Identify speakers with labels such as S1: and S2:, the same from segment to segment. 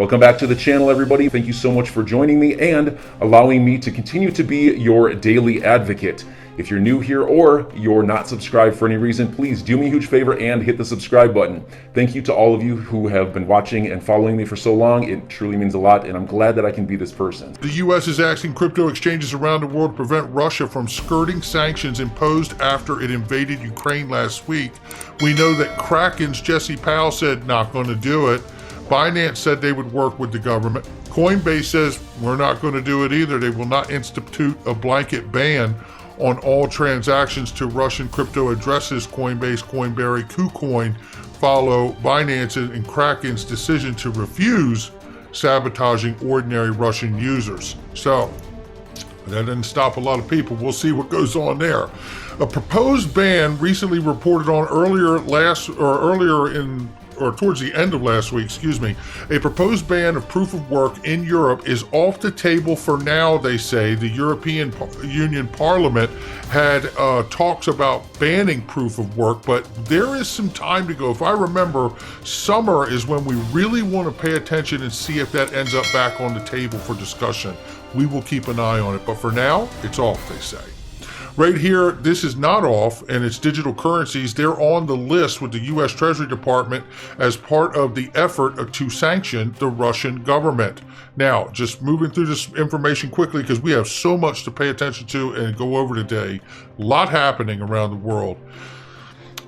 S1: Welcome back to the channel, everybody. Thank you so much for joining me and allowing me to continue to be your daily advocate. If you're new here or you're not subscribed for any reason, please do me a huge favor and hit the subscribe button. Thank you to all of you who have been watching and following me for so long. It truly means a lot, and I'm glad that I can be this person.
S2: The U.S. is asking crypto exchanges around the world to prevent Russia from skirting sanctions imposed after it invaded Ukraine last week. We know that Kraken's Jesse Powell said not going to do it. Binance said they would work with the government. Coinbase says we're not going to do it either. They will not institute a blanket ban on all transactions to Russian crypto addresses. Coinbase, Coinberry, KuCoin follow Binance and Kraken's decision to refuse sabotaging ordinary Russian users. So that didn't stop a lot of people. We'll see what goes on there. A proposed ban recently reported on towards the end of last week, a proposed ban of proof of work in Europe is off the table for now, they say. The European Union Parliament had talks about banning proof of work, but there is some time to go. If I remember, summer is when we really want to pay attention and see if that ends up back on the table for discussion. We will keep an eye on it, but for now, it's off, they say. Right here, this is not off, and it's digital currencies. They're on the list with the U.S. Treasury Department as part of the effort to sanction the Russian government. Now, just moving through this information quickly because we have so much to pay attention to and go over today. A lot happening around the world.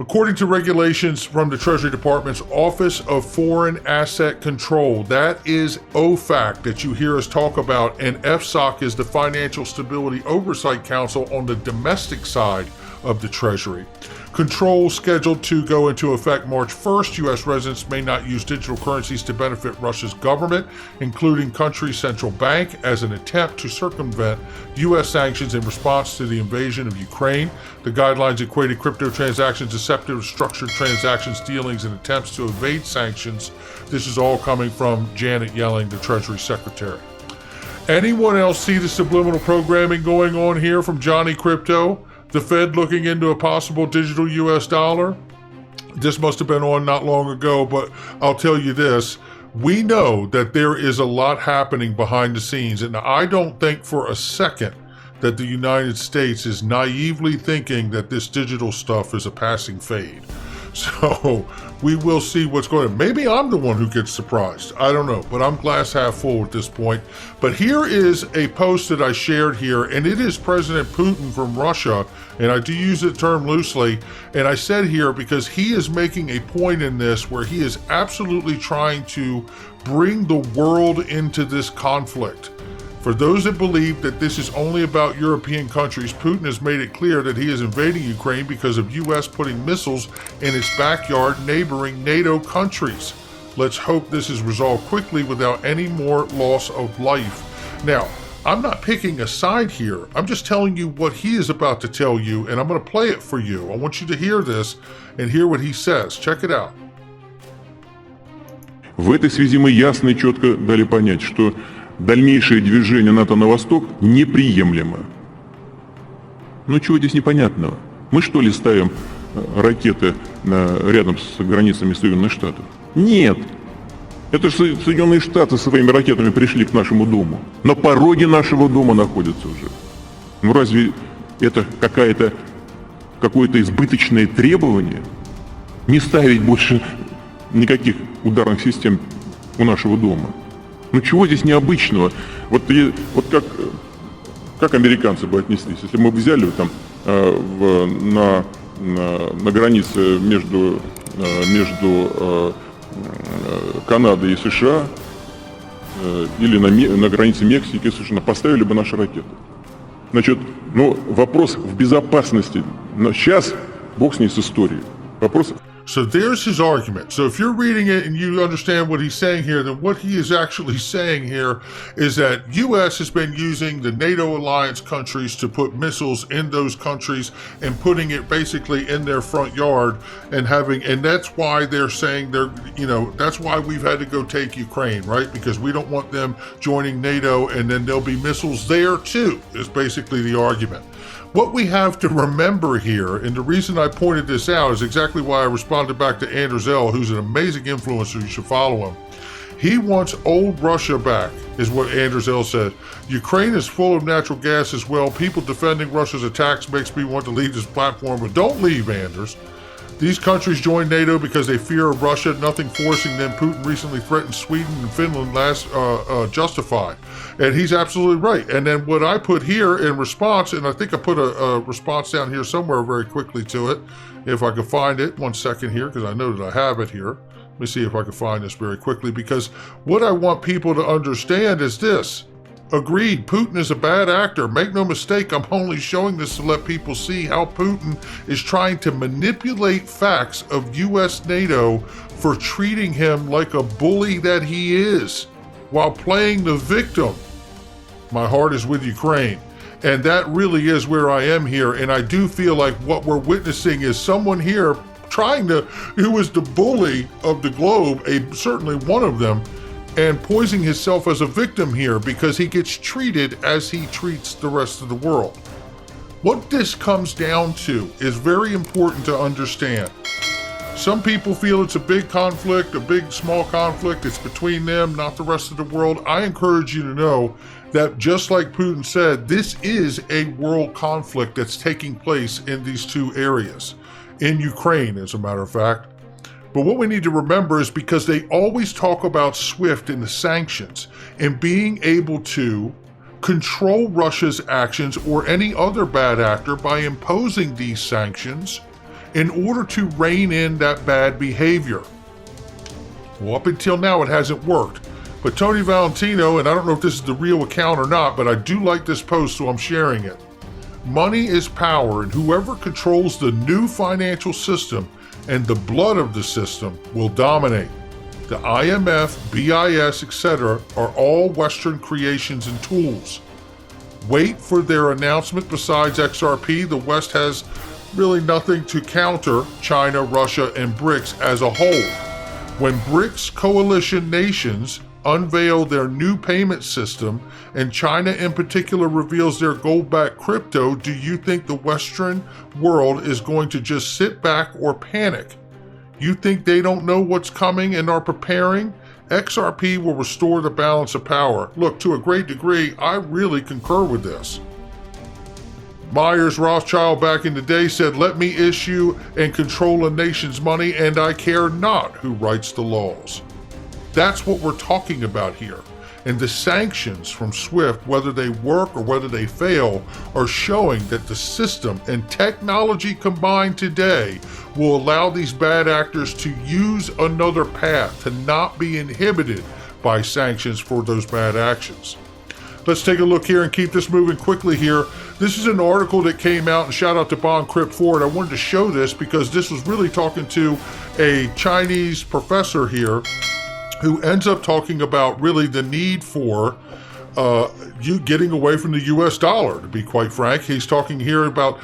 S2: According to regulations from the Treasury Department's Office of Foreign Asset Control, that is OFAC that you hear us talk about, and FSOC is the Financial Stability Oversight Council on the domestic side of the Treasury. Controls scheduled to go into effect March 1st. U.S. residents may not use digital currencies to benefit Russia's government, including country's central bank, as an attempt to circumvent U.S. sanctions in response to the invasion of Ukraine. The guidelines equated crypto transactions, deceptive structured transactions, dealings, and attempts to evade sanctions. This is all coming from Janet Yellen, the Treasury Secretary. Anyone else see the subliminal programming going on here from Johnny Crypto? The Fed looking into a possible digital U.S. dollar? This must have been on not long ago, but I'll tell you this. We know that there is a lot happening behind the scenes, and I don't think for a second that the United States is naively thinking that this digital stuff is a passing fade. So we will see what's going on. Maybe I'm the one who gets surprised. I don't know, but I'm glass half full at this point. But here is a post that I shared here, and it is President Putin from Russia, and I do use the term loosely. And I said here because he is making a point in this where he is absolutely trying to bring the world into this conflict. For those that believe that this is only about European countries, Putin has made it clear that he is invading Ukraine because of U.S. putting missiles in its backyard neighboring NATO countries. Let's hope this is resolved quickly without any more loss of life. Now, I'm not picking a side here. I'm just telling you what he is about to tell you, and I'm going to play it for you. I want you to hear this and hear what he says. Check it out.
S3: В этой связи мы ясно и четко дали понять, что дальнейшее движение НАТО на восток неприемлемо. Ну чего здесь непонятного? Мы что ли ставим ракеты рядом с границами Соединенных Штатов? Нет. Это же Соединенные Штаты своими ракетами пришли к нашему дому. На пороге нашего дома находятся уже. Ну разве это какое-то избыточное требование? Не ставить больше никаких ударных систем у нашего дома. Ну чего здесь необычного? Вот как американцы бы отнеслись, если мы бы взяли там на границе между Канадой и США или на границе Мексики и США поставили бы наши ракеты. Значит, ну вопрос в безопасности. Но сейчас бог с ней с историей. Вопрос.
S2: So there's his argument. So if you're reading it and you understand what he's saying here, then what he is actually saying here is that U.S. has been using the NATO alliance countries to put missiles in those countries and putting it basically in their front yard and that's why they're saying that's why we've had to go take Ukraine, right? Because we don't want them joining NATO and then there'll be missiles there too, is basically the argument. What we have to remember here, and the reason I pointed this out is exactly why I responded back to Anders L., who's an amazing influencer, you should follow him. He wants old Russia back, is what Anders L. said. Ukraine is full of natural gas as well. People defending Russia's attacks makes me want to leave this platform, but don't leave, Anders. These countries joined NATO because they fear of Russia, nothing forcing them. Putin recently threatened Sweden and Finland justified. And he's absolutely right. And then what I put here in response, and I think I put a response down here somewhere very quickly to it, if I can find it. 1 second here, because I know that I have it here. Let me see if I can find this very quickly, because what I want people to understand is this. Agreed, Putin is a bad actor. Make no mistake, I'm only showing this to let people see how Putin is trying to manipulate facts of US NATO for treating him like a bully that he is, while playing the victim. My heart is with Ukraine. And that really is where I am here. And I do feel like what we're witnessing is someone here who is the bully of the globe, certainly one of them, and poising himself as a victim here because he gets treated as he treats the rest of the world. What this comes down to is very important to understand. Some people feel it's a big conflict, a big small conflict. It's between them, not the rest of the world. I encourage you to know that just like Putin said, this is a world conflict that's taking place in these two areas. In Ukraine, as a matter of fact. But what we need to remember is because they always talk about SWIFT and the sanctions and being able to control Russia's actions or any other bad actor by imposing these sanctions in order to rein in that bad behavior. Well, up until now, it hasn't worked. But Tony Valentino, and I don't know if this is the real account or not, but I do like this post, so I'm sharing it. Money is power, and whoever controls the new financial system and the blood of the system will dominate. The IMF, BIS, etc. are all Western creations and tools. Wait for their announcement. Besides XRP, the West has really nothing to counter China, Russia, and BRICS as a whole. When BRICS coalition nations unveil their new payment system, and China in particular reveals their gold-backed crypto, do you think the Western world is going to just sit back or panic? You think they don't know what's coming and are preparing? XRP will restore the balance of power. Look, to a great degree, I really concur with this. Myers Rothschild back in the day said, "Let me issue and control a nation's money, and I care not who writes the laws." That's what we're talking about here. And the sanctions from SWIFT, whether they work or whether they fail, are showing that the system and technology combined today will allow these bad actors to use another path, to not be inhibited by sanctions for those bad actions. Let's take a look here and keep this moving quickly here. This is an article that came out, and shout out to Bond Crypt for it. I wanted to show this because this was really talking to a Chinese professor here who ends up talking about really the need for you getting away from the US dollar, to be quite frank. He's talking here about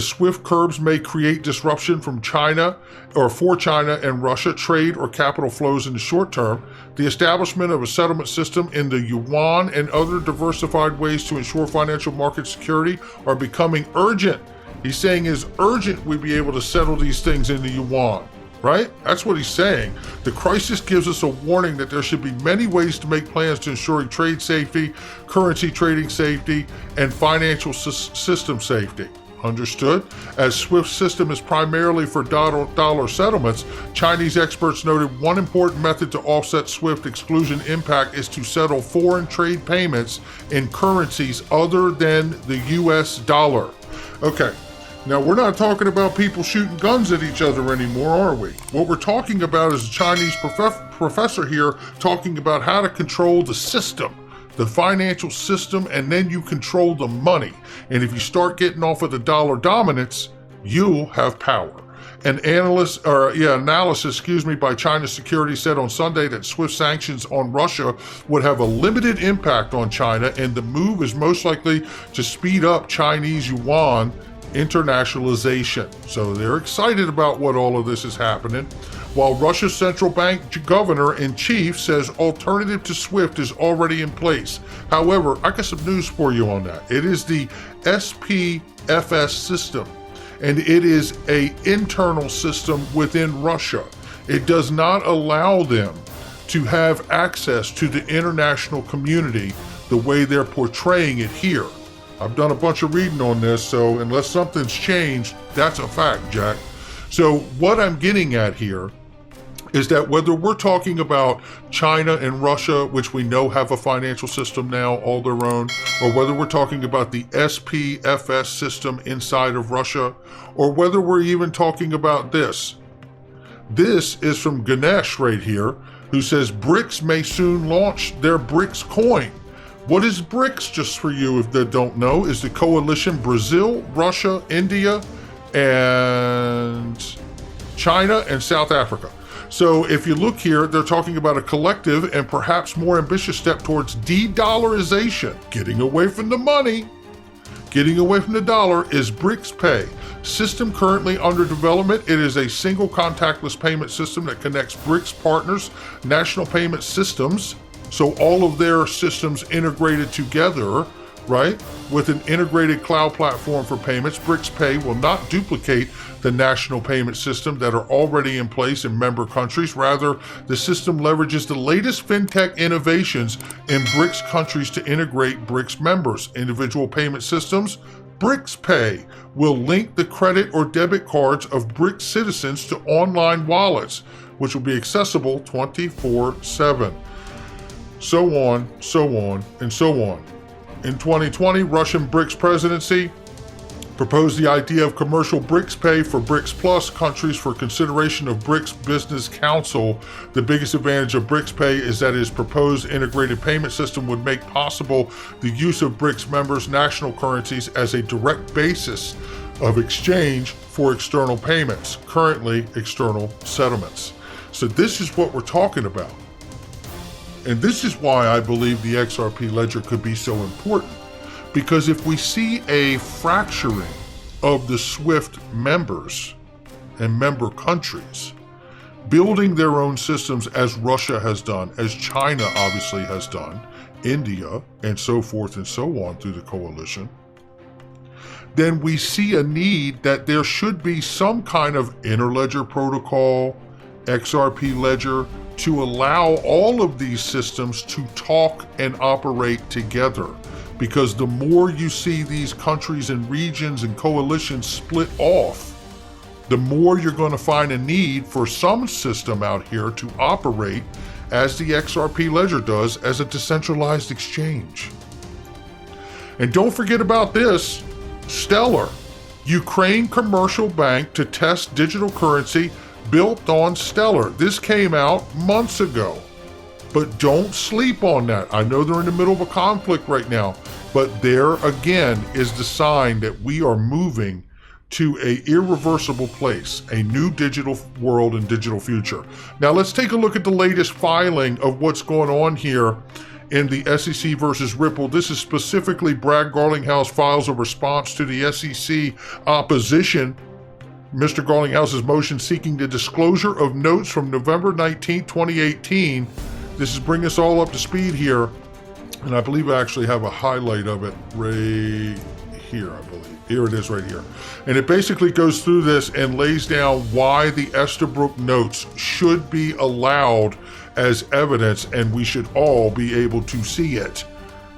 S2: SWIFT curbs may create disruption from China or for China and Russia trade or capital flows in the short term. The establishment of a settlement system in the yuan and other diversified ways to ensure financial market security are becoming urgent. He's saying it's urgent we be able to settle these things in the yuan. Right? That's what he's saying. The crisis gives us a warning that there should be many ways to make plans to ensuring trade safety, currency trading safety, and financial system safety. Understood? As SWIFT system is primarily for dollar settlements, Chinese experts noted one important method to offset SWIFT exclusion impact is to settle foreign trade payments in currencies other than the US dollar. Okay. Now, we're not talking about people shooting guns at each other anymore, are we? What we're talking about is a Chinese professor here talking about how to control the system, the financial system, and then you control the money. And if you start getting off of the dollar dominance, you'll have power. An analysis by China Security said on Sunday that SWIFT sanctions on Russia would have a limited impact on China, and the move is most likely to speed up Chinese yuan internationalization. So they're excited about what all of this is happening. While Russia's central bank governor-in-chief says alternative to SWIFT is already in place. However, I got some news for you on that. It is the SPFS system, and it is an internal system within Russia. It does not allow them to have access to the international community the way they're portraying it here. I've done a bunch of reading on this, so unless something's changed, that's a fact, Jack. So what I'm getting at here is that whether we're talking about China and Russia, which we know have a financial system now all their own, or whether we're talking about the SPFS system inside of Russia, or whether we're even talking about this. This is from Ganesh right here, who says BRICS may soon launch their BRICS coin. What is BRICS, just for you if they don't know, is the coalition Brazil, Russia, India, and China and South Africa. So if you look here, they're talking about a collective and perhaps more ambitious step towards de-dollarization, getting away from the money, getting away from the dollar, is BRICS Pay. System currently under development. It is a single contactless payment system that connects BRICS partners, national payment systems, so all of their systems integrated together, right? With an integrated cloud platform for payments, BRICS Pay will not duplicate the national payment system that are already in place in member countries. Rather, the system leverages the latest fintech innovations in BRICS countries to integrate BRICS members. Individual payment systems, BRICS Pay, will link the credit or debit cards of BRICS citizens to online wallets, which will be accessible 24/7. So on, and so on. In 2020, Russian BRICS presidency proposed the idea of commercial BRICS Pay for BRICS Plus countries for consideration of BRICS Business Council. The biggest advantage of BRICS Pay is that its proposed integrated payment system would make possible the use of BRICS members' national currencies as a direct basis of exchange for external payments, currently external settlements. So this is what we're talking about. And this is why I believe the XRP ledger could be so important. Because if we see a fracturing of the SWIFT members and member countries building their own systems, as Russia has done, as China obviously has done, India, and so forth and so on through the coalition, then we see a need that there should be some kind of interledger protocol, XRP ledger, to allow all of these systems to talk and operate together. Because the more you see these countries and regions and coalitions split off, the more you're going to find a need for some system out here to operate as the XRP ledger does, as a decentralized exchange. And don't forget about this, Stellar, Ukraine commercial bank to test digital currency built on Stellar. This came out months ago, but don't sleep on that. I know they're in the middle of a conflict right now, but there again is the sign that we are moving to an irreversible place, a new digital world and digital future. Now let's take a look at the latest filing of what's going on here in the SEC versus Ripple. This is specifically Brad Garlinghouse files a response to the SEC opposition. Mr. Garlinghouse's motion seeking the disclosure of notes from November 19, 2018. This is bringing us all up to speed here. And I believe I actually have a highlight of it right here, I believe. Here it is right here. And it basically goes through this and lays down why the Estabrook notes should be allowed as evidence, and we should all be able to see it.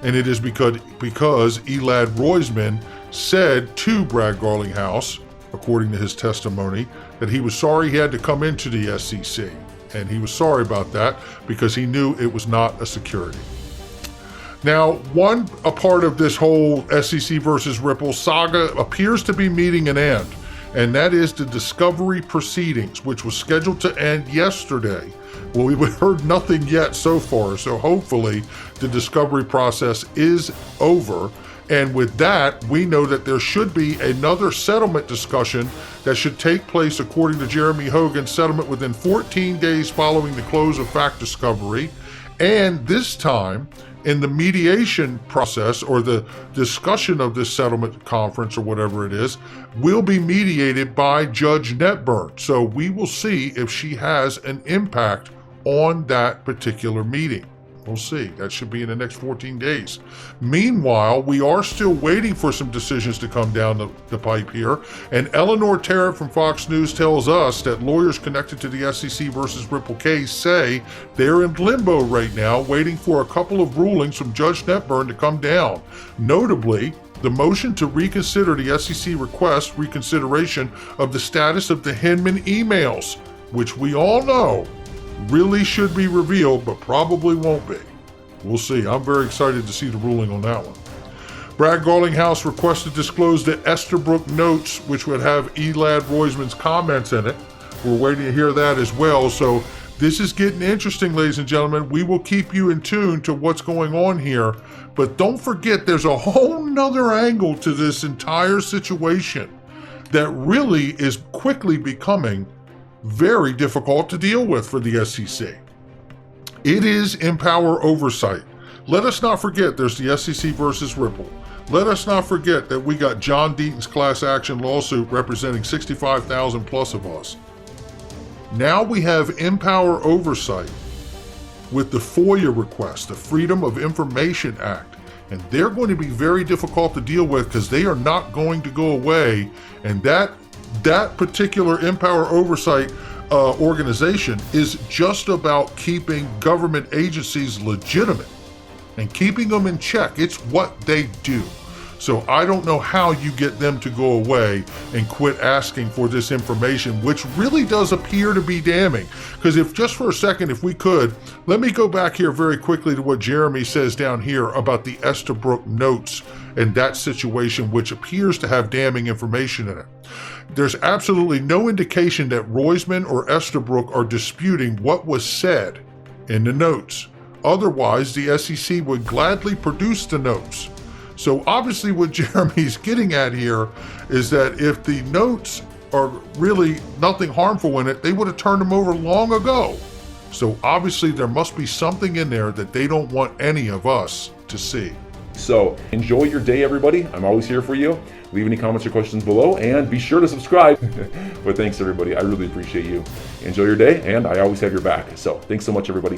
S2: And it is because Elad Roisman said to Brad Garlinghouse, according to his testimony, that he was sorry he had to come into the SEC. And he was sorry about that because he knew it was not a security. Now, a part of this whole SEC versus Ripple saga appears to be meeting an end, and that is the discovery proceedings, which was scheduled to end yesterday. Well, we've heard nothing yet so far, so hopefully the discovery process is over. And with that, we know that there should be another settlement discussion that should take place, according to Jeremy Hogan's settlement, within 14 days following the close of fact discovery. And this time, in the mediation process, or the discussion of this settlement conference or whatever it is, will be mediated by Judge Netburn. So we will see if she has an impact on that particular meeting. We'll see. That should be in the next 14 days. Meanwhile, we are still waiting for some decisions to come down the pipe here. And Eleanor Tarrant from Fox News tells us that lawyers connected to the SEC versus Ripple case say they're in limbo right now, waiting for a couple of rulings from Judge Netburn to come down. Notably, the motion to reconsider the SEC request reconsideration of the status of the Hinman emails, which we all know really should be revealed, but probably won't be. We'll see. I'm very excited to see the ruling on that one. Brad Garlinghouse requested to disclose the Estabrook notes, which would have Elad Roisman's comments in it. We're waiting to hear that as well. So this is getting interesting, ladies and gentlemen. We will keep you in tune to what's going on here. But don't forget, there's a whole nother angle to this entire situation that really is quickly becoming very difficult to deal with for the SEC. It is Empower Oversight. Let us not forget there's the SEC versus Ripple. Let us not forget that we got John Deaton's class action lawsuit representing 65,000 plus of us. Now we have Empower Oversight with the FOIA request, the Freedom of Information Act. And they're going to be very difficult to deal with because they are not going to go away. And that particular Empower Oversight organization is just about keeping government agencies legitimate and keeping them in check. It's what they do. So I don't know how you get them to go away and quit asking for this information, which really does appear to be damning. Because if just for a second, if we could, let me go back here very quickly to what Jeremy says down here about the Estabrook notes and that situation, which appears to have damning information in it. There's absolutely no indication that Roisman or Estabrook are disputing what was said in the notes. Otherwise, the SEC would gladly produce the notes. So obviously what Jeremy's getting at here is that if the notes are really nothing harmful in it, they would have turned them over long ago. So obviously there must be something in there that they don't want any of us to see.
S1: So enjoy your day, everybody. I'm always here for you. Leave any comments or questions below and be sure to subscribe. But thanks, everybody. I really appreciate you. Enjoy your day, and I always have your back. So thanks so much, everybody.